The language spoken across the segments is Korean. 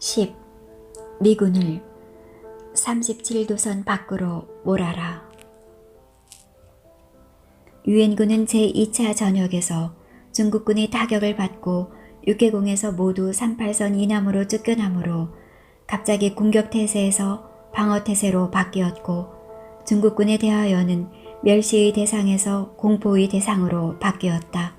10. 미군을 37도선 밖으로 몰아라. 유엔군은 제2차 전역에서 중국군의 타격을 받고 육해공에서 모두 38선 이남으로 쫓겨나므로 갑자기 공격태세에서 방어태세로 바뀌었고, 중국군에 대하여는 멸시의 대상에서 공포의 대상으로 바뀌었다.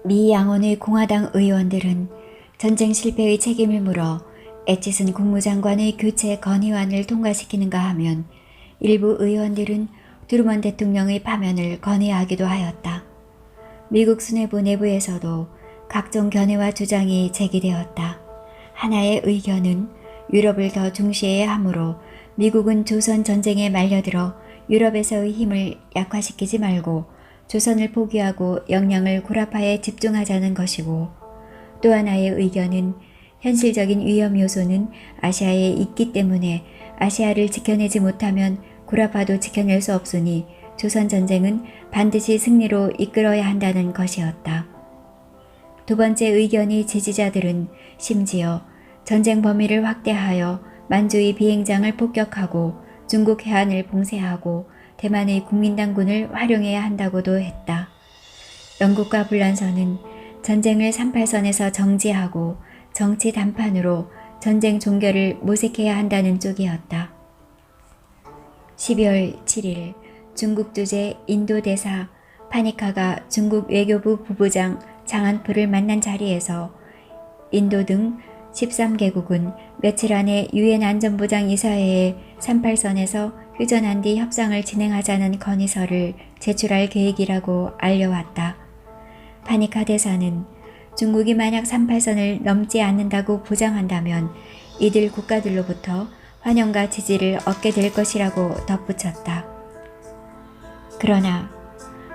미 양원의 공화당 의원들은 전쟁 실패의 책임을 물어 애치슨 국무장관의 교체 건의안을 통과시키는가 하면, 일부 의원들은 트루먼 대통령의 파면을 건의하기도 하였다. 미국 수뇌부 내부에서도 각종 견해와 주장이 제기되었다. 하나의 의견은 유럽을 더 중시해야 하므로 미국은 조선 전쟁에 말려들어 유럽에서의 힘을 약화시키지 말고 조선을 포기하고 역량을 구라파에 집중하자는 것이고, 또 하나의 의견은 현실적인 위험 요소는 아시아에 있기 때문에 아시아를 지켜내지 못하면 구라파도 지켜낼 수 없으니 조선 전쟁은 반드시 승리로 이끌어야 한다는 것이었다. 두 번째 의견의 지지자들은 심지어 전쟁 범위를 확대하여 만주의 비행장을 폭격하고 중국 해안을 봉쇄하고 대만의 국민당군을 활용해야 한다고도 했다. 영국과 불란서는 전쟁을 38선에서 정지하고 정치 담판으로 전쟁 종결을 모색해야 한다는 쪽이었다. 12월 7일 중국 주재 인도 대사 파니카가 중국 외교부 부부장 장안프를 만난 자리에서 인도 등 13개국은 며칠 안에 유엔 안전보장 이사회에 38선에서 휴전한 뒤 협상을 진행하자는 건의서를 제출할 계획이라고 알려왔다. 파니카 대사는 중국이 만약 38선을 넘지 않는다고 보장한다면 이들 국가들로부터 환영과 지지를 얻게 될 것이라고 덧붙였다. 그러나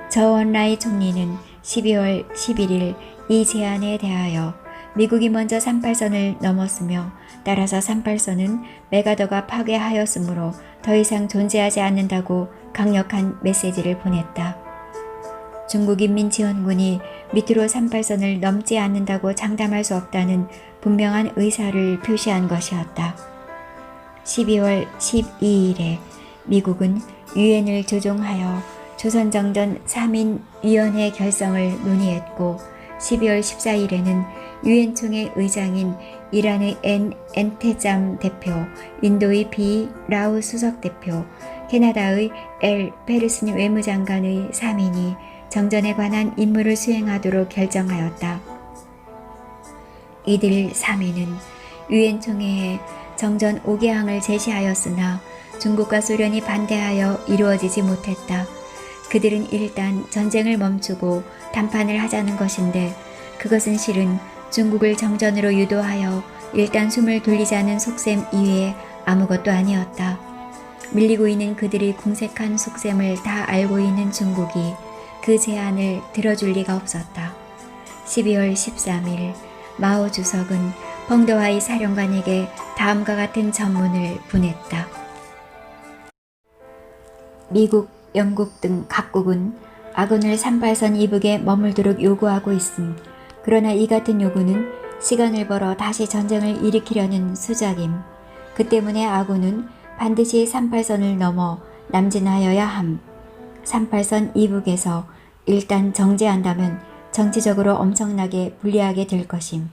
저원라이 총리는 12월 11일 이 제안에 대하여 미국이 먼저 38선을 넘었으며 따라서 38선은 메가더가 파괴하였으므로 더 이상 존재하지 않는다고 강력한 메시지를 보냈다. 중국인민지원군이 밑으로 38선을 넘지 않는다고 장담할 수 없다는 분명한 의사를 표시한 것이었다. 12월 12일에 미국은 유엔을 조종하여 조선정전 3인위원회 결성을 논의했고, 12월 14일에는 유엔 총회 의장인 이란의 엔 엔테잠 대표, 인도의 비 라우 수석 대표, 캐나다의 엘 페르슨 외무장관의 3인이 정전에 관한 임무를 수행하도록 결정하였다. 이들 3인은 유엔 총회에 정전 5개항을 제시하였으나 중국과 소련이 반대하여 이루어지지 못했다. 그들은 일단 전쟁을 멈추고談판을 하자는 것인데, 그것은 실은 중국을 정전으로 유도하여 일단 숨을 돌리자는 속셈 이외에 아무것도 아니었다. 밀리고 있는 그들의 궁색한 속셈을 다 알고 있는 중국이 그 제안을 들어줄 리가 없었다. 12월 13일 마오 주석은 펑더하이 사령관에게 다음과 같은 전문을 보냈다. 미국, 영국 등 각국은 아군을 38선 이북에 머물도록 요구하고 있음. 그러나 이 같은 요구는 시간을 벌어 다시 전쟁을 일으키려는 수작임. 그 때문에 아군은 반드시 38선을 넘어 남진하여야 함. 38선 이북에서 일단 정지한다면 정치적으로 엄청나게 불리하게 될 것임.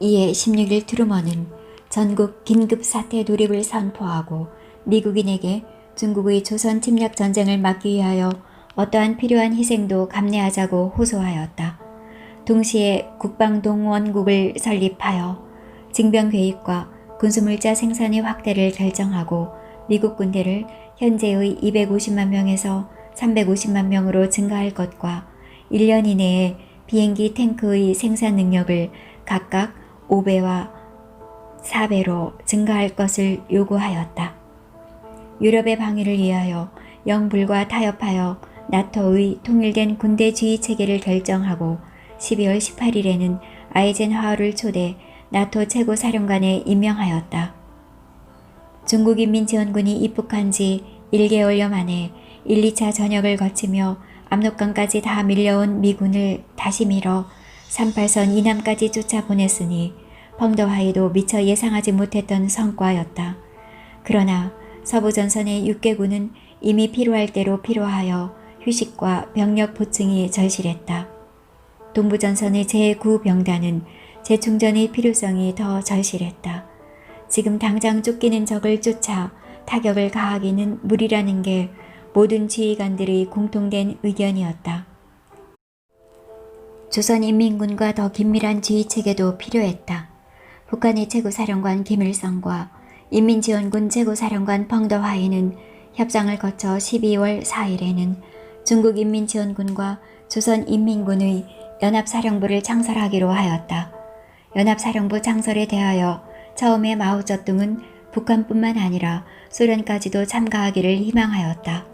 이에 16일 트루먼은 전국 긴급 사태 돌입을 선포하고 미국인에게 중국의 조선 침략 전쟁을 막기 위하여 어떠한 필요한 희생도 감내하자고 호소하였다. 동시에 국방동원국을 설립하여 징병계획과 군수물자 생산의 확대를 결정하고 미국 군대를 현재의 250만 명에서 350만 명으로 증가할 것과 1년 이내에 비행기 탱크의 생산 능력을 각각 5배와 4배로 증가할 것을 요구하였다. 유럽의 방위를 위하여 영불과 타협하여 나토의 통일된 군대 지휘 체계를 결정하고 12월 18일에는 아이젠하워를 초대 나토 최고사령관에 임명하였다. 중국인민지원군이 입국한 지 1개월여 만에 1, 2차 전역을 거치며 압록강까지 다 밀려온 미군을 다시 밀어 38선 이남까지 쫓아보냈으니 펑더하이도 미처 예상하지 못했던 성과였다. 그러나 서부전선의 6개군은 이미 필요할 대로 필요하여 휴식과 병력 보충이 절실했다. 동부전선의 제9병단은 재충전의 필요성이 더 절실했다. 지금 당장 쫓기는 적을 쫓아 타격을 가하기는 무리라는 게 모든 지휘관들의 공통된 의견이었다. 조선인민군과 더 긴밀한 지휘체계도 필요했다. 북한의 최고사령관 김일성과 인민지원군 최고사령관 펑더화이는 협상을 거쳐 12월 4일에는 중국인민지원군과 조선인민군의 연합사령부를 창설하기로 하였다. 연합사령부 창설에 대하여 처음에 마오쩌둥은 북한뿐만 아니라 소련까지도 참가하기를 희망하였다.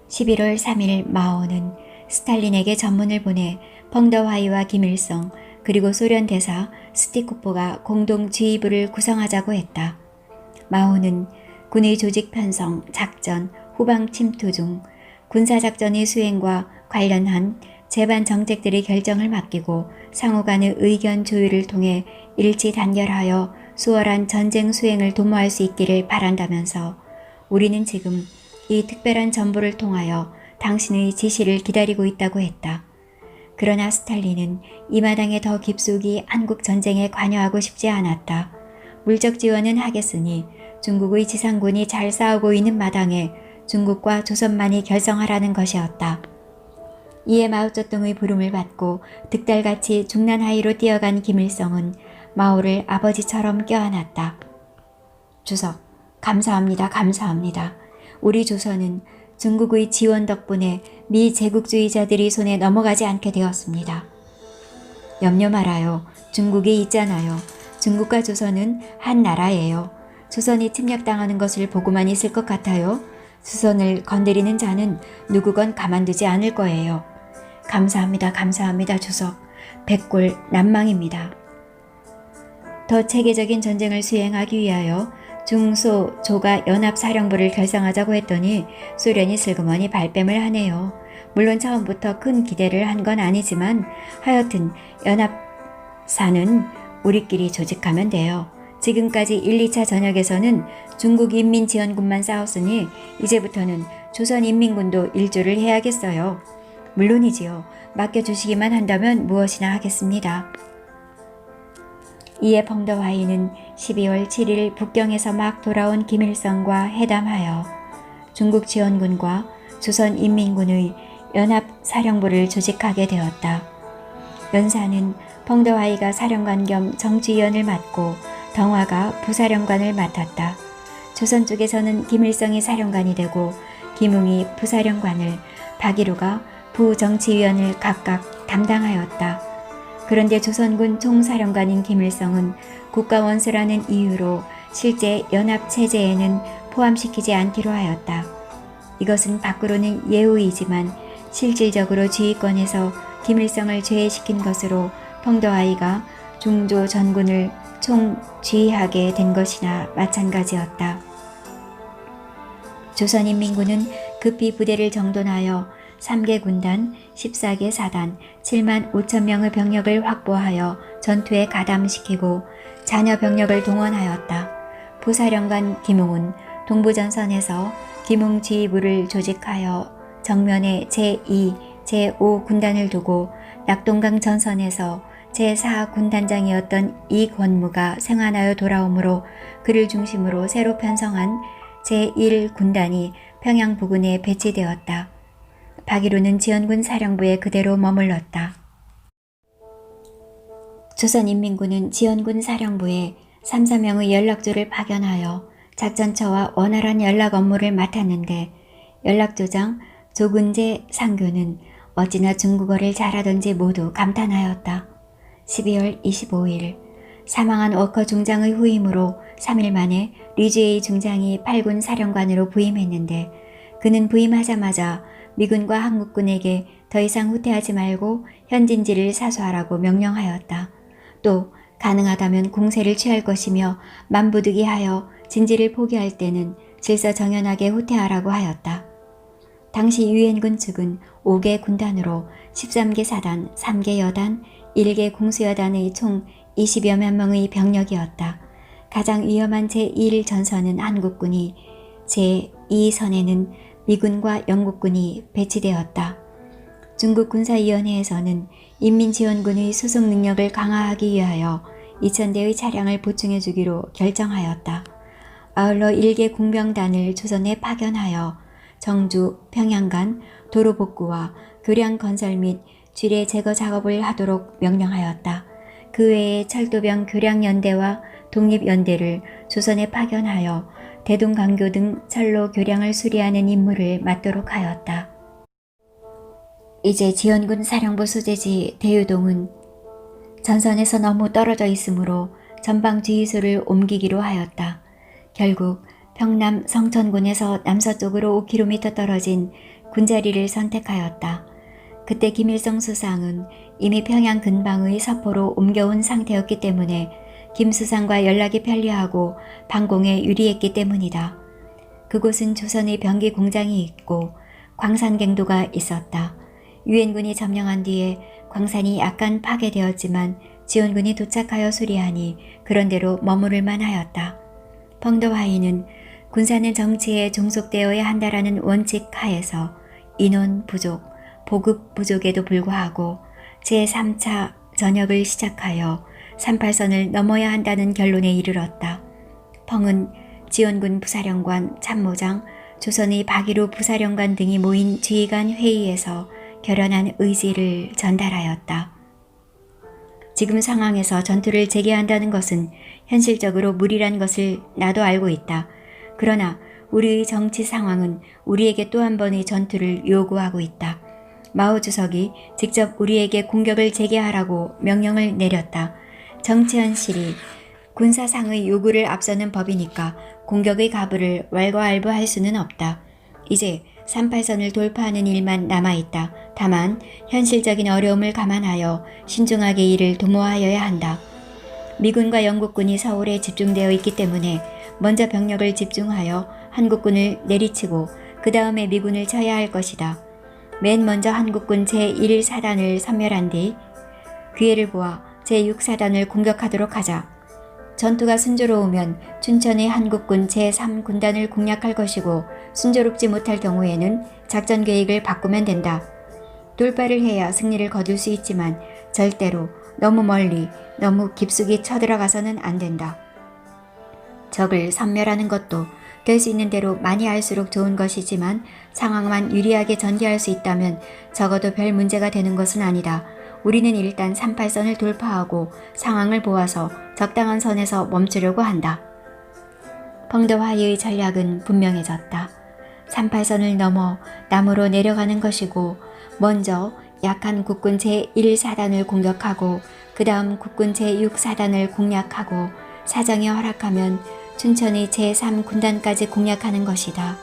11월 3일 마오는 스탈린에게 전문을 보내 펑더화이와 김일성 그리고 소련 대사 스티코포가 공동 지휘부를 구성하자고 했다. 마오는 군의 조직 편성, 작전, 후방 침투 중 군사작전의 수행과 관련한 제반 정책들의 결정을 맡기고 상호 간의 의견 조율을 통해 일치 단결하여 수월한 전쟁 수행을 도모할 수 있기를 바란다면서 우리는 지금 이 특별한 전부를 통하여 당신의 지시를 기다리고 있다고 했다. 그러나 스탈린은 이 마당에 더 깊숙이 한국 전쟁에 관여하고 싶지 않았다. 물적 지원은 하겠으니 중국의 지상군이 잘 싸우고 있는 마당에 중국과 조선만이 결성하라는 것이었다. 이에 마오쩌둥의 부름을 받고 득달같이 중난하이로 뛰어간 김일성은 마오를 아버지처럼 껴안았다. 주석, 감사합니다. 감사합니다. 우리 조선은 중국의 지원 덕분에 미 제국주의자들이 손에 넘어가지 않게 되었습니다. 염려 말아요. 중국이 있잖아요. 중국과 조선은 한 나라예요. 조선이 침략당하는 것을 보고만 있을 것 같아요. 조선을 건드리는 자는 누구건 가만두지 않을 거예요. 감사합니다. 감사합니다. 주석. 백골 난망입니다. 더 체계적인 전쟁을 수행하기 위하여 중소 조가 연합사령부를 결성하자고 했더니 소련이 슬그머니 발뺌을 하네요. 물론 처음부터 큰 기대를 한 건 아니지만 하여튼 연합사는 우리끼리 조직하면 돼요. 지금까지 1, 2차 전역에서는 중국인민지원군만 싸웠으니 이제부터는 조선인민군도 일조를 해야겠어요. 물론이지요. 맡겨주시기만 한다면 무엇이나 하겠습니다. 이에 펑더화이는 12월 7일 북경에서 막 돌아온 김일성과 회담하여 중국 지원군과 조선인민군의 연합사령부를 조직하게 되었다. 연사는 펑더화이가 사령관 겸 정치위원을 맡고 덩화가 부사령관을 맡았다. 조선 쪽에서는 김일성이 사령관이 되고 김웅이 부사령관을, 박일우가 부정치위원을 각각 담당하였다. 그런데 조선군 총사령관인 김일성은 국가원수라는 이유로 실제 연합체제에는 포함시키지 않기로 하였다. 이것은 밖으로는 예우이지만 실질적으로 지휘권에서 김일성을 제외시킨 것으로 펑더화이가 중조 전군을 총지휘하게 된 것이나 마찬가지였다. 조선인민군은 급히 부대를 정돈하여 3개 군단, 14개 사단, 7만 5천 명의 병력을 확보하여 전투에 가담시키고 잔여 병력을 동원하였다. 부사령관 김웅은 동부전선에서 김웅 지휘부를 조직하여 정면에 제2, 제5 군단을 두고 낙동강 전선에서 제4군단장이었던 이권무가 생還하여 돌아오므로 그를 중심으로 새로 편성한 제1군단이 평양 부근에 배치되었다. 박일우는 지원군 사령부에 그대로 머물렀다. 조선인민군은 지원군 사령부에 3, 4명의 연락조를 파견하여 작전처와 원활한 연락 업무를 맡았는데 연락조장 조근재 상교는 어찌나 중국어를 잘하던지 모두 감탄하였다. 12월 25일 사망한 워커 중장의 후임으로 3일 만에 리주에이 중장이 8군 사령관으로 부임했는데 그는 부임하자마자 미군과 한국군에게 더 이상 후퇴하지 말고 현진지를 사수하라고 명령하였다. 또 가능하다면 공세를 취할 것이며 만부득이하여 진지를 포기할 때는 질서정연하게 후퇴하라고 하였다. 당시 유엔군 측은 5개 군단으로 13개 사단, 3개 여단, 1개 공수여단의 총 20여만 명의 병력이었다. 가장 위험한 제1전선은 한국군이, 제2선에는 미군과 영국군이 배치되었다. 중국 군사위원회에서는 인민지원군의 수송 능력을 강화하기 위하여 2,000대의 차량을 보충해 주기로 결정하였다. 아울러 1개 공병단을 조선에 파견하여 정주, 평양 간 도로 복구와 교량 건설 및 지뢰 제거 작업을 하도록 명령하였다. 그 외에 철도병 교량연대와 독립연대를 조선에 파견하여 대동강교 등 철로 교량을 수리하는 임무를 맡도록 하였다. 이제 지원군 사령부 소재지 대유동은 전선에서 너무 떨어져 있으므로 전방지휘소를 옮기기로 하였다. 결국 평남 성천군에서 남서쪽으로 5km 떨어진 군자리를 선택하였다. 그때 김일성 수상은 이미 평양 근방의 서포로 옮겨온 상태였기 때문에 김 수상과 연락이 편리하고 방공에 유리했기 때문이다. 그곳은 조선의 병기 공장이 있고 광산갱도가 있었다. 유엔군이 점령한 뒤에 광산이 약간 파괴되었지만 지원군이 도착하여 수리하니 그런대로 머무를만 하였다. 펑더화이는 군사는 정치에 종속되어야 한다라는 원칙 하에서 인원 부족, 보급 부족에도 불구하고 제3차 전역을 시작하여 38선을 넘어야 한다는 결론에 이르렀다. 펑은 지원군 부사령관, 참모장, 조선의 박일우 부사령관 등이 모인 지휘관 회의에서 결연한 의지를 전달하였다. 지금 상황에서 전투를 재개한다는 것은 현실적으로 무리란 것을 나도 알고 있다. 그러나 우리의 정치 상황은 우리에게 또 한 번의 전투를 요구하고 있다. 마오 주석이 직접 우리에게 공격을 재개하라고 명령을 내렸다. 정치 현실이 군사상의 요구를 앞서는 법이니까 공격의 가부를 왈가왈부할 수는 없다. 이제 38선을 돌파하는 일만 남아있다. 다만 현실적인 어려움을 감안하여 신중하게 이를 도모하여야 한다. 미군과 영국군이 서울에 집중되어 있기 때문에 먼저 병력을 집중하여 한국군을 내리치고 그 다음에 미군을 쳐야 할 것이다. 맨 먼저 한국군 제1사단을 섬멸한 뒤 기회를 보아 제6사단을 공격하도록 하자. 전투가 순조로우면 춘천의 한국군 제3군단을 공략할 것이고 순조롭지 못할 경우에는 작전 계획을 바꾸면 된다. 돌파를 해야 승리를 거둘 수 있지만 절대로 너무 멀리, 너무 깊숙이 쳐들어가서는 안 된다. 적을 섬멸하는 것도 될 수 있는 대로 많이 할수록 좋은 것이지만 상황만 유리하게 전개할 수 있다면 적어도 별 문제가 되는 것은 아니다. 우리는 일단 38선을 돌파하고 상황을 보아서 적당한 선에서 멈추려고 한다. 펑더화이의 전략은 분명해졌다. 38선을 넘어 남으로 내려가는 것이고 먼저 약한 국군 제1사단을 공격하고 그 다음 국군 제6사단을 공략하고 사정이 허락하면 춘천의 제3군단까지 공략하는 것이다.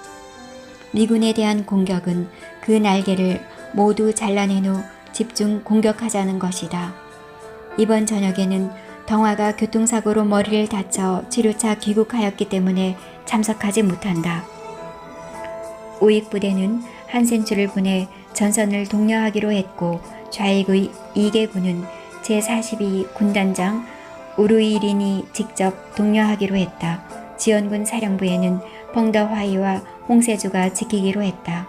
미군에 대한 공격은 그 날개를 모두 잘라낸 후 집중 공격하자는 것이다. 이번 저녁에는 덩화가 교통사고로 머리를 다쳐 치료차 귀국하였기 때문에 참석하지 못한다. 우익부대는 한센추를 보내 전선을 독려하기로 했고 좌익의 2개 군은 제42 군단장 우루이린이 직접 독려하기로 했다. 지원군 사령부에는 펑더화이와 홍세주가 지키기로 했다.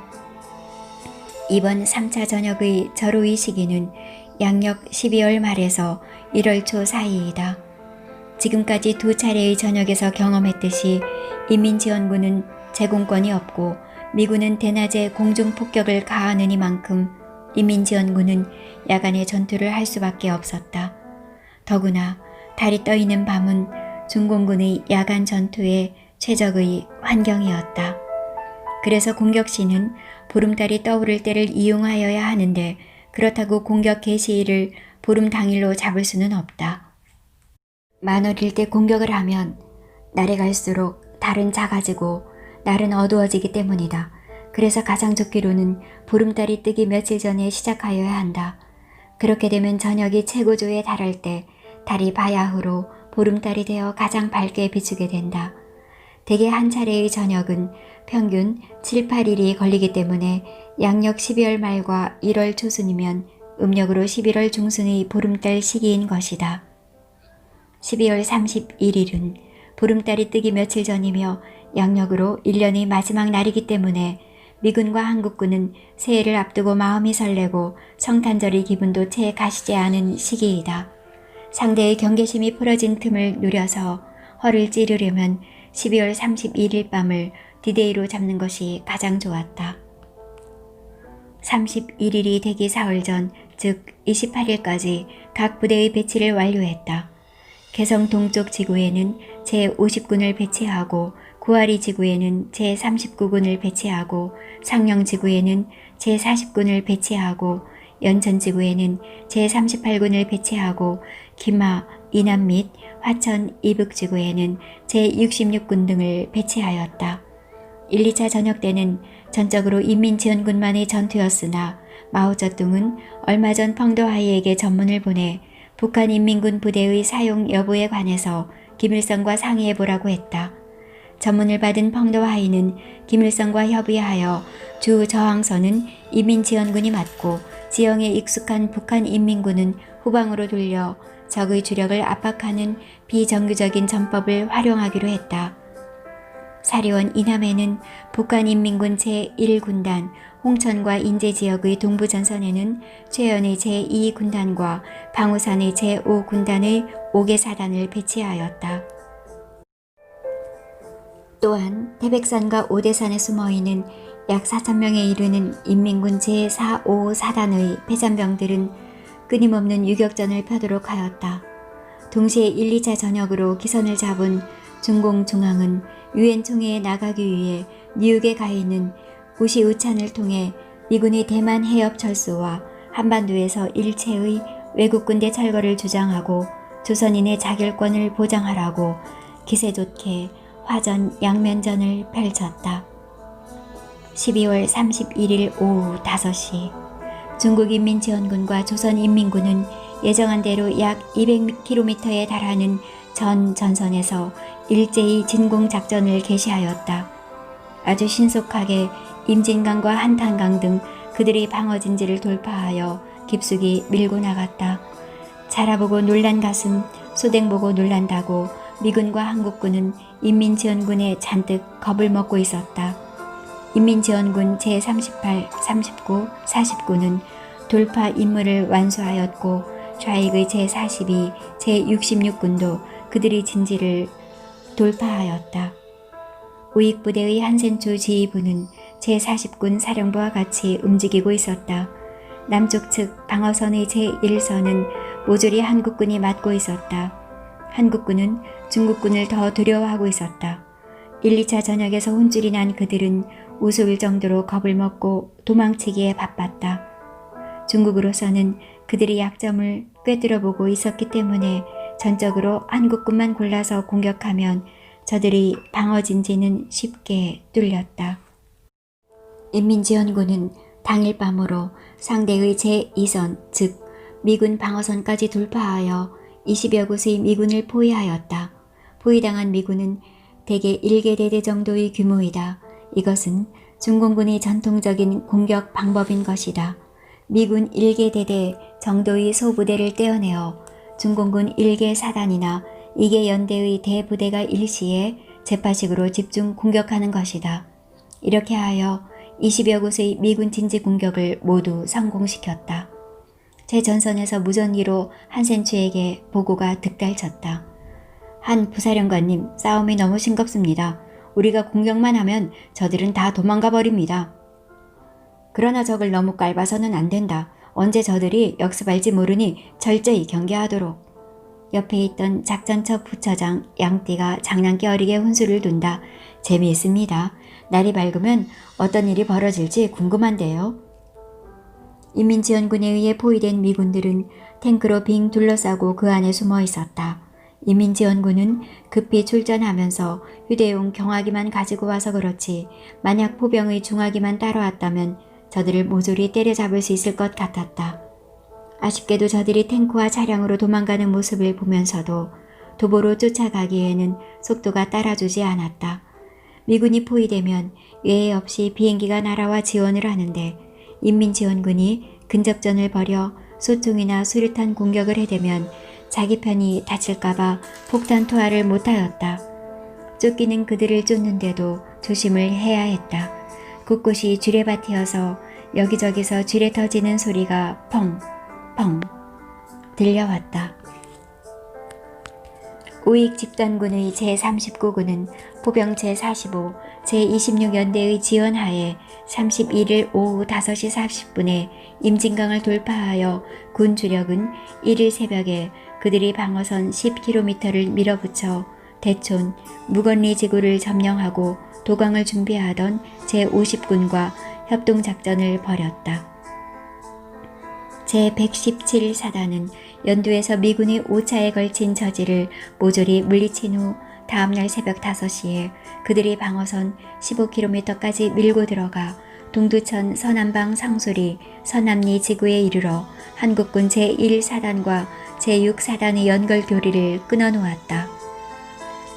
이번 3차 전역의 절호의 시기는 양력 12월 말에서 1월 초 사이이다. 지금까지 두 차례의 전역에서 경험했듯이 인민지원군은 제공권이 없고 미군은 대낮에 공중폭격을 가하는 이만큼 인민지원군은 야간에 전투를 할 수밖에 없었다. 더구나 달이 떠있는 밤은 중공군의 야간 전투의 최적의 환경이었다. 그래서 공격 시는 보름달이 떠오를 때를 이용하여야 하는데 그렇다고 공격 개시일을 보름 당일로 잡을 수는 없다. 만월일 때 공격을 하면 날이 갈수록 달은 작아지고 날은 어두워지기 때문이다. 그래서 가장 좋기로는 보름달이 뜨기 며칠 전에 시작하여야 한다. 그렇게 되면 저녁이 최고조에 달할 때 달이 바야흐로 보름달이 되어 가장 밝게 비추게 된다. 대개 한 차례의 저녁은 평균 7, 8일이 걸리기 때문에 양력 12월 말과 1월 초순이면 음력으로 11월 중순의 보름달 시기인 것이다. 12월 31일은 보름달이 뜨기 며칠 전이며 양력으로 1년의 마지막 날이기 때문에 미군과 한국군은 새해를 앞두고 마음이 설레고 성탄절의 기분도 채 가시지 않은 시기이다. 상대의 경계심이 풀어진 틈을 노려서 허를 찌르려면 12월 31일 밤을 디데이로 잡는 것이 가장 좋았다. 31일이 되기 사흘 전, 즉 28일까지 각 부대의 배치를 완료했다. 개성 동쪽 지구에는 제50군을 배치하고 구아리 지구에는 제39군을 배치하고 상령 지구에는 제40군을 배치하고 연천 지구에는 제38군을 배치하고 기마, 이남 및 화천, 이북 지구에는 제66군 등을 배치하였다. 1, 2차 전역 때는 전적으로 인민지원군만의 전투였으나 마오쩌둥은 얼마 전 펑도하이에게 전문을 보내 북한 인민군 부대의 사용 여부에 관해서 김일성과 상의해보라고 했다. 전문을 받은 펑도하이는 김일성과 협의하여 주 저항선은 인민지원군이 맡고 지형에 익숙한 북한 인민군은 후방으로 돌려 적의 주력을 압박하는 비정규적인 전법을 활용하기로 했다. 사리원 이남에는 북한 인민군 제1군단, 홍천과 인제 지역의 동부전선에는 최연의 제2군단과 방우산의 제5군단의 5개 사단을 배치하였다. 또한 태백산과 오대산에 숨어있는 약 4,000명에 이르는 인민군 제4, 5 사단의 패잔병들은 끊임없는 유격전을 펴도록 하였다. 동시에 1, 2차 전역으로 기선을 잡은 중공중앙은 유엔 총회에 나가기 위해 뉴욕에 가 있는 우시우찬을 통해 미군의 대만 해협 철수와 한반도에서 일체의 외국 군대 철거를 주장하고 조선인의 자결권을 보장하라고 기세 좋게 화전 양면전을 펼쳤다. 12월 31일 오후 5시 중국인민지원군과 조선인민군은 예정한 대로 약 200km에 달하는 전 전선에서 일제히 진공작전을 개시하였다. 아주 신속하게 임진강과 한탄강 등 그들의 방어진지를 돌파하여 깊숙이 밀고 나갔다. 자라보고 놀란 가슴, 소댕 보고 놀란다고 미군과 한국군은 인민지원군에 잔뜩 겁을 먹고 있었다. 인민지원군 제38, 39, 49는 돌파 임무를 완수하였고 좌익의 제42, 제66군도 그들의 진지를 돌파하였다. 우익부대의 한센초 지휘부는 제40군 사령부와 같이 움직이고 있었다. 남쪽 측 방어선의 제1선은 모조리 한국군이 맡고 있었다. 한국군은 중국군을 더 두려워하고 있었다. 1, 2차 전역에서 혼쭐이 난 그들은 우스울 정도로 겁을 먹고 도망치기에 바빴다. 중국으로서는 그들의 약점을 꿰뚫어보고 있었기 때문에 전적으로 한국군만 골라서 공격하면 저들의 방어진지는 쉽게 뚫렸다. 인민지원군은 당일 밤으로 상대의 제2선, 즉 미군 방어선까지 돌파하여 20여 곳의 미군을 포위하였다. 포위당한 미군은 대개 1개 대대 정도의 규모이다. 이것은 중공군의 전통적인 공격 방법인 것이다. 미군 1개 대대 정도의 소부대를 떼어내어 중공군 1개 사단이나 2개 연대의 대부대가 일시에 재파식으로 집중 공격하는 것이다. 이렇게 하여 20여 곳의 미군 진지 공격을 모두 성공시켰다. 제전선에서 무전기로 한센추에게 보고가 득달쳤다. 한 부사령관님, 싸움이 너무 싱겁습니다. 우리가 공격만 하면 저들은 다 도망가 버립니다. 그러나 적을 너무 깔봐서는 안 된다. 언제 저들이 역습할지 모르니 철저히 경계하도록. 옆에 있던 작전처 부처장 양띠가 장난기 어리게 혼수를 둔다. 재미있습니다. 날이 밝으면 어떤 일이 벌어질지 궁금한데요. 인민지원군에 의해 포위된 미군들은 탱크로 빙 둘러싸고 그 안에 숨어 있었다. 인민지원군은 급히 출전하면서 휴대용 경화기만 가지고 와서 그렇지 만약 포병의 중화기만 따라왔다면 저들을 모조리 때려잡을 수 있을 것 같았다. 아쉽게도 저들이 탱크와 차량으로 도망가는 모습을 보면서도 도보로 쫓아가기에는 속도가 따라주지 않았다. 미군이 포위되면 예외 없이 비행기가 날아와 지원을 하는데 인민지원군이 근접전을 벌여 소총이나 수류탄 공격을 해대면 자기 편이 다칠까봐 폭탄 투하를 못하였다. 쫓기는 그들을 쫓는데도 조심을 해야 했다. 곳곳이 쥐레밭이어서 여기저기서 쥐레 터지는 소리가 펑펑 들려왔다. 우익 집단군의 제39군은 포병 제45, 제26연대의 지원하에 31일 오후 5시 40분에 임진강을 돌파하여 군 주력은 1일 새벽에 그들이 방어선 10km를 밀어붙여 대촌, 무건리 지구를 점령하고 도강을 준비하던 제50군과 협동작전을 벌였다. 제117사단은 연두에서 미군의 5차에 걸친 저지를 모조리 물리친 후 다음날 새벽 5시에 그들이 방어선 15km까지 밀고 들어가 동두천 서남방 상소리 서남리 지구에 이르러 한국군 제1사단과 제6사단의 연결 교리를 끊어놓았다.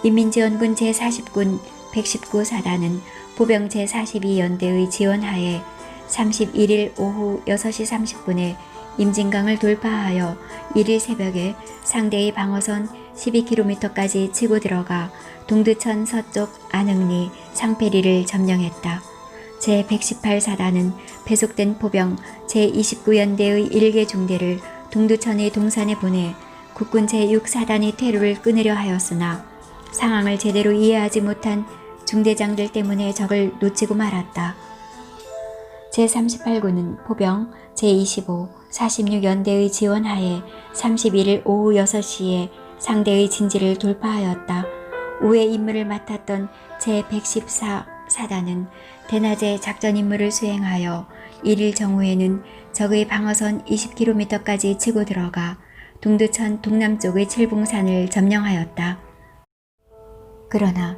인민지원군 제40군 119사단은 보병 제42연대의 지원하에 31일 오후 6시 30분에 임진강을 돌파하여 1일 새벽에 상대의 방어선 12km까지 치고 들어가 동두천 서쪽 안흥리, 상패리를 점령했다. 제118사단은 배속된 포병 제29연대의 1개 중대를 동두천의 동산에 보내 국군 제6사단이 퇴로를 끊으려 하였으나 상황을 제대로 이해하지 못한 중대장들 때문에 적을 놓치고 말았다. 제38군은 포병 제25, 46연대의 지원하에 31일 오후 6시에 상대의 진지를 돌파하였다. 우회 임무를 맡았던 제114사단은 대낮에 작전 임무를 수행하여 1일 정오에는 적의 방어선 20km까지 치고 들어가 동두천 동남쪽의 칠봉산을 점령하였다. 그러나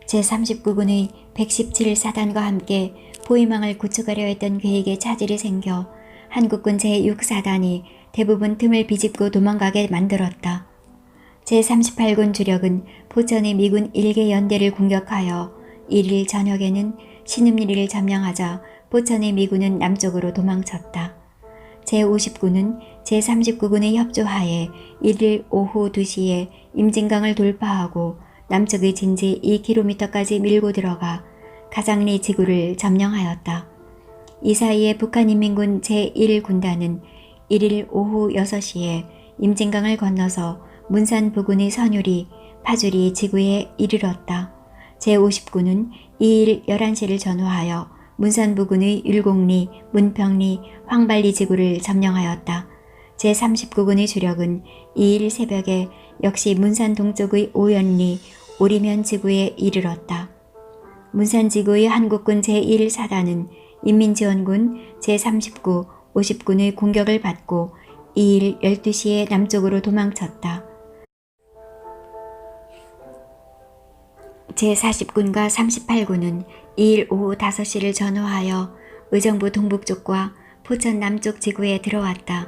제39군의 117사단과 함께 포위망을 구축하려 했던 계획에 차질이 생겨 한국군 제6사단이 대부분 틈을 비집고 도망가게 만들었다. 제38군 주력은 포천의 미군 1개 연대를 공격하여 1일 저녁에는 신음리를 점령하자 포천의 미군은 남쪽으로 도망쳤다. 제50군은 제39군의 협조하에 1일 오후 2시에 임진강을 돌파하고 남쪽의 진지 2km까지 밀고 들어가 가장리 지구를 점령하였다. 이 사이에 북한인민군 제1군단은 1일 오후 6시에 임진강을 건너서 문산 부근의 선유리, 파주리 지구에 이르렀다. 제50군은 2일 11시를 전후하여 문산 부근의 율곡리, 문평리, 황발리 지구를 점령하였다. 제39군의 주력은 2일 새벽에 역시 문산 동쪽의 오연리, 오리면 지구에 이르렀다. 문산 지구의 한국군 제1사단은 인민지원군 제39, 50군의 공격을 받고 2일 12시에 남쪽으로 도망쳤다. 제40군과 38군은 2일 오후 5시를 전후하여 의정부 동북쪽과 포천 남쪽 지구에 들어왔다.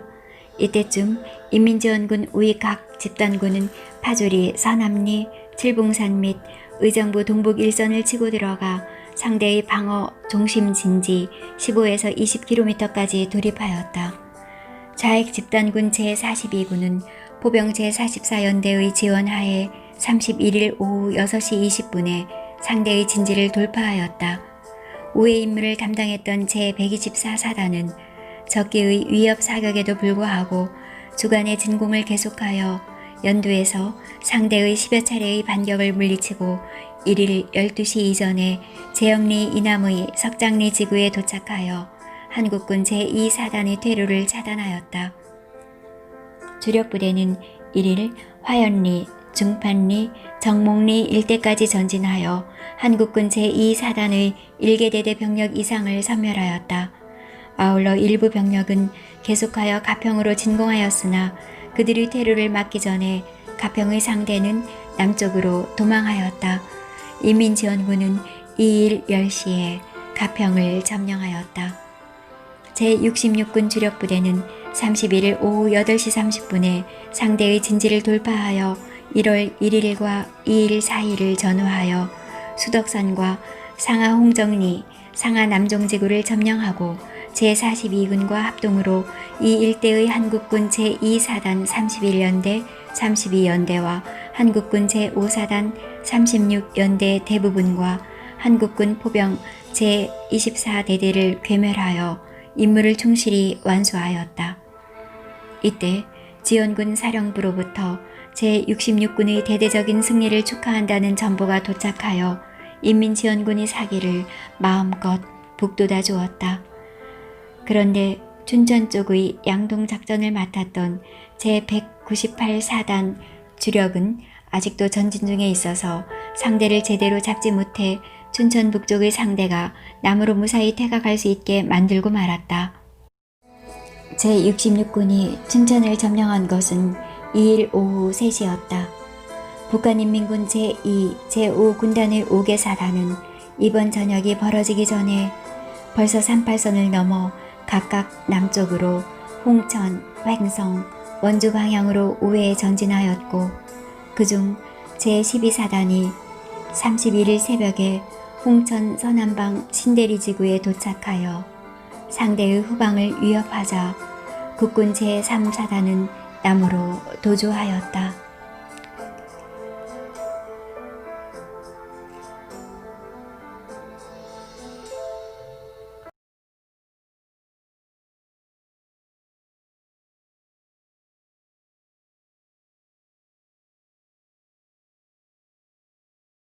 이때쯤 인민지원군 우익 각 집단군은 파주리, 서남리, 칠봉산 및 의정부 동북 일선을 치고 들어가 상대의 방어 중심 진지 15에서 20km까지 돌입하였다. 좌익 집단군 제42군은 포병 제44연대의 지원하에 31일 오후 6시 20분에 상대의 진지를 돌파하였다. 우회 임무를 담당했던 제124사단은 적기의 위협 사격에도 불구하고 주간의 진공을 계속하여 연두에서 상대의 10여 차례의 반격을 물리치고 1일 12시 이전에 제영리 이남의 석장리 지구에 도착하여 한국군 제2사단의 퇴로를 차단하였다. 주력 부대는 1일 화연리, 중판리, 정목리 일대까지 전진하여 한국군 제2사단의 1개대대 병력 이상을 섬멸하였다. 아울러 일부 병력은 계속하여 가평으로 진공하였으나 그들의 퇴로를 막기 전에 가평의 상대는 남쪽으로 도망하였다. 인민지원군은 2일 10시에 가평을 점령하였다. 제66군 주력부대는 31일 오후 8시 30분에 상대의 진지를 돌파하여 1월 1일과 2일 4일을 전후하여 수덕선과 상하 홍정리, 상하 남종지구를 점령하고 제42군과 합동으로 이 일대의 한국군 제2사단 31연대, 32연대와 한국군 제5사단 36연대 대부분과 한국군 포병 제24대대를 괴멸하여 임무를 충실히 완수하였다. 이때 지원군 사령부로부터 제66군의 대대적인 승리를 축하한다는 전보가 도착하여 인민지원군이 사기를 마음껏 북돋아 주었다. 그런데 춘천 쪽의 양동작전을 맡았던 제198사단 주력은 아직도 전진 중에 있어서 상대를 제대로 잡지 못해 춘천 북쪽의 상대가 남으로 무사히 퇴각할 수 있게 만들고 말았다. 제66군이 춘천을 점령한 것은 2일 오후 3시였다. 북한인민군 제2, 제5군단의 5개 사단은 이번 저녁이 벌어지기 전에 벌써 38선을 넘어 각각 남쪽으로 홍천, 횡성, 원주 방향으로 우회에 전진하였고 그중 제12사단이 31일 새벽에 홍천 서남방 신대리 지구에 도착하여 상대의 후방을 위협하자 국군 제3사단은 남으로 도주하였다.